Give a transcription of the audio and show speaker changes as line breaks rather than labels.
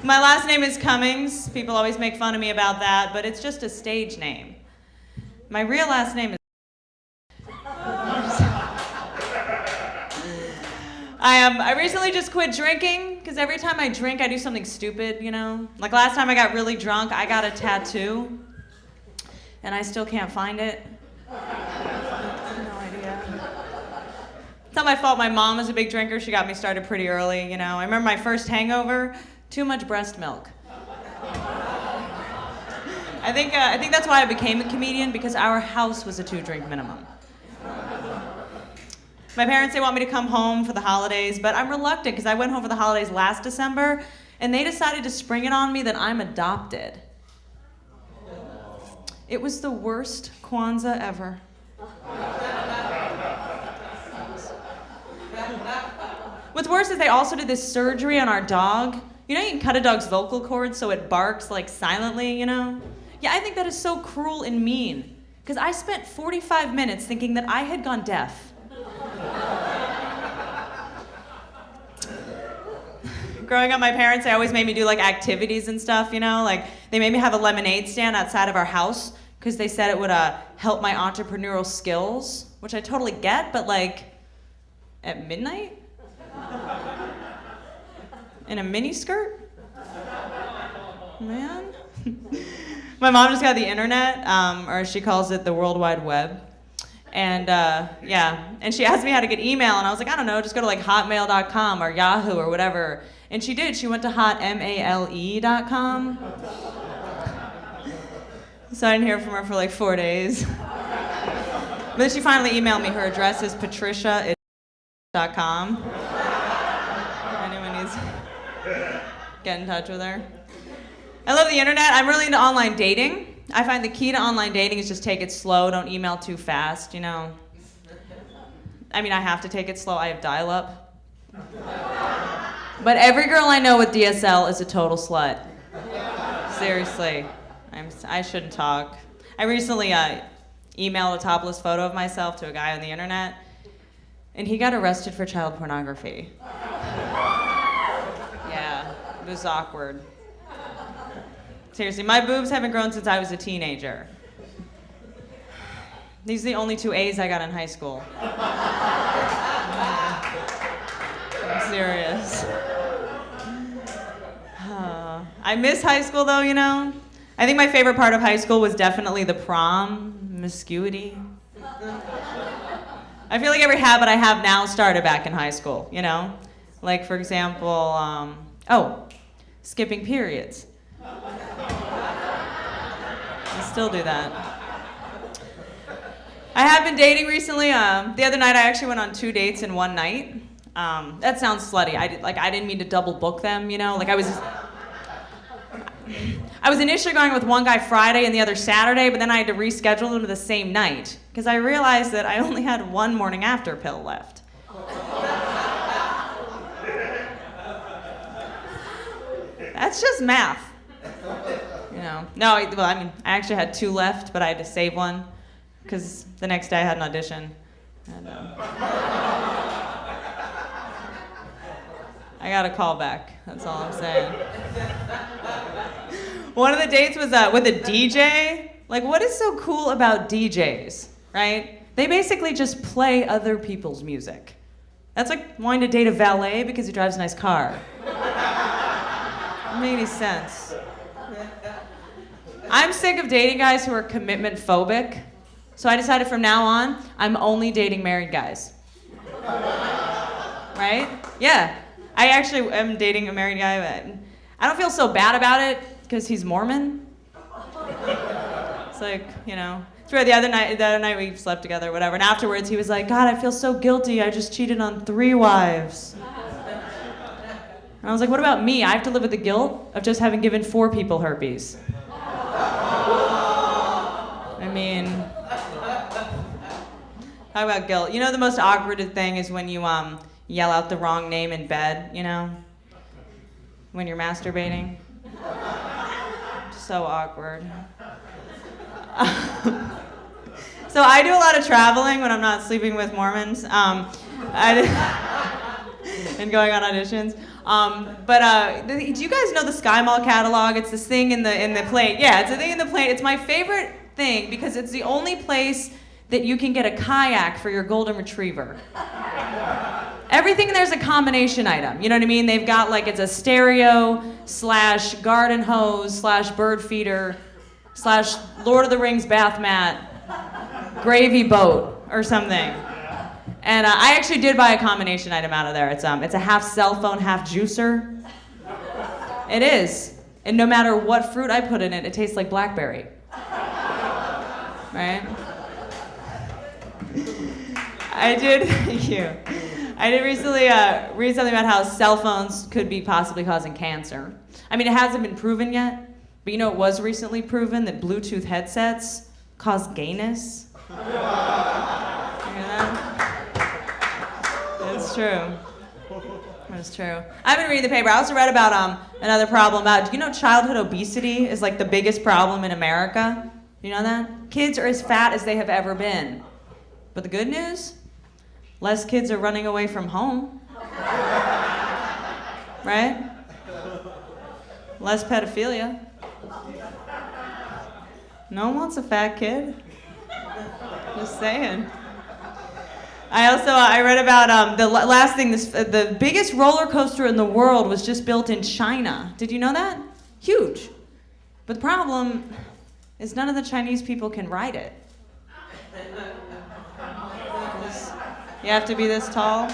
My last name is Cummings. People always make fun of me about that, but it's just a stage name. My real last name is... I recently just quit drinking, because every time I drink, I do something stupid, you know? Like last time I got really drunk, I got a tattoo, and I still can't find it. No idea. It's not my fault. My mom was a big drinker. She got me started pretty early, you know? I remember my first hangover, too much breast milk. I think that's why I became a comedian, because our house was a 2-drink minimum. My parents, they want me to come home for the holidays, but I'm reluctant because I went home for the holidays last December, and they decided to spring it on me that I'm adopted. It was the worst Kwanzaa ever. What's worse is they also did this surgery on our dog. You know, you can cut a dog's vocal cords so it barks like silently, you know? Yeah, I think that is so cruel and mean, because I spent 45 minutes thinking that I had gone deaf. Growing up, my parents, they always made me do like activities and stuff, you know? Like they made me have a lemonade stand outside of our house because they said it would help my entrepreneurial skills, which I totally get, but like at midnight? In a mini skirt? Man. My mom just got the internet, or she calls it the World Wide Web. And and she asked me how to get email, and I was like, I don't know, just go to like hotmail.com or Yahoo or whatever. And she did. She went to hotmale.com. So I didn't hear from her for like 4 days. But then she finally emailed me. Her address is patricia@com. Anyone needs to get in touch with her. I love the internet. I'm really into online dating. I find the key to online dating is just take it slow. Don't email too fast, you know. I mean, I have to take it slow. I have dial-up. But every girl I know with DSL is a total slut. Seriously. I shouldn't talk. I recently emailed a topless photo of myself to a guy on the internet, and he got arrested for child pornography. Yeah, it was awkward. Seriously, my boobs haven't grown since I was a teenager. These are the only 2 A's I got in high school. I'm serious. I miss high school though, you know? I think my favorite part of high school was definitely the promiscuity. I feel like every habit I have now started back in high school, you know? Like, for example, skipping periods. I still do that. I have been dating recently. The other night I actually went on 2 dates in one night. That sounds slutty. I didn't mean to double book them, you know? Like I was initially going with one guy Friday and the other Saturday, but then I had to reschedule them to the same night because I realized that I only had one morning after pill left. That's just math. You know, no, well, I mean, I actually had 2 left, but I had to save one because the next day I had an audition. And, I got a call back. That's all I'm saying. One of the dates was with a DJ. Like, what is so cool about DJs, right? They basically just play other people's music. That's like wanting to date a valet because he drives a nice car. Doesn't make any sense. I'm sick of dating guys who are commitment phobic. So I decided from now on, I'm only dating married guys. Right? Yeah. I actually am dating a married guy, but I don't feel so bad about it because he's Mormon. It's like, you know. It's weird, the other night we slept together, whatever, and afterwards he was like, God, I feel so guilty. I just cheated on 3 wives. And I was like, what about me? I have to live with the guilt of just having given 4 people herpes. I mean, talk about guilt. You know the most awkward thing is when you yell out the wrong name in bed, you know? When you're masturbating. So awkward. So I do a lot of traveling when I'm not sleeping with Mormons. and going on auditions. Do you guys know the Sky Mall catalog? It's this thing in the plane. Yeah, it's a thing in the plane. It's my favorite thing because it's the only place that you can get a kayak for your golden retriever. Everything in there's a combination item. You know what I mean? They've got like it's a stereo / garden hose / bird feeder / Lord of the Rings bath mat, gravy boat or something. And I actually did buy a combination item out of there. It's a half cell phone, half juicer. It is. And no matter what fruit I put in it, it tastes like blackberry. Right? Thank you. I did recently read something about how cell phones could be possibly causing cancer. I mean, it hasn't been proven yet, but you know it was recently proven that Bluetooth headsets cause gayness. You hear that? It's true. It's true. I've been reading the paper. I also read about another problem about, childhood obesity is like the biggest problem in America? You know that? Kids are as fat as they have ever been. But the good news? Less kids are running away from home. Right? Less pedophilia. No one wants a fat kid. Just saying. I read about the last thing, the biggest roller coaster in the world was just built in China. Did you know that? Huge. But the problem is none of the Chinese people can ride it. You have to be this tall.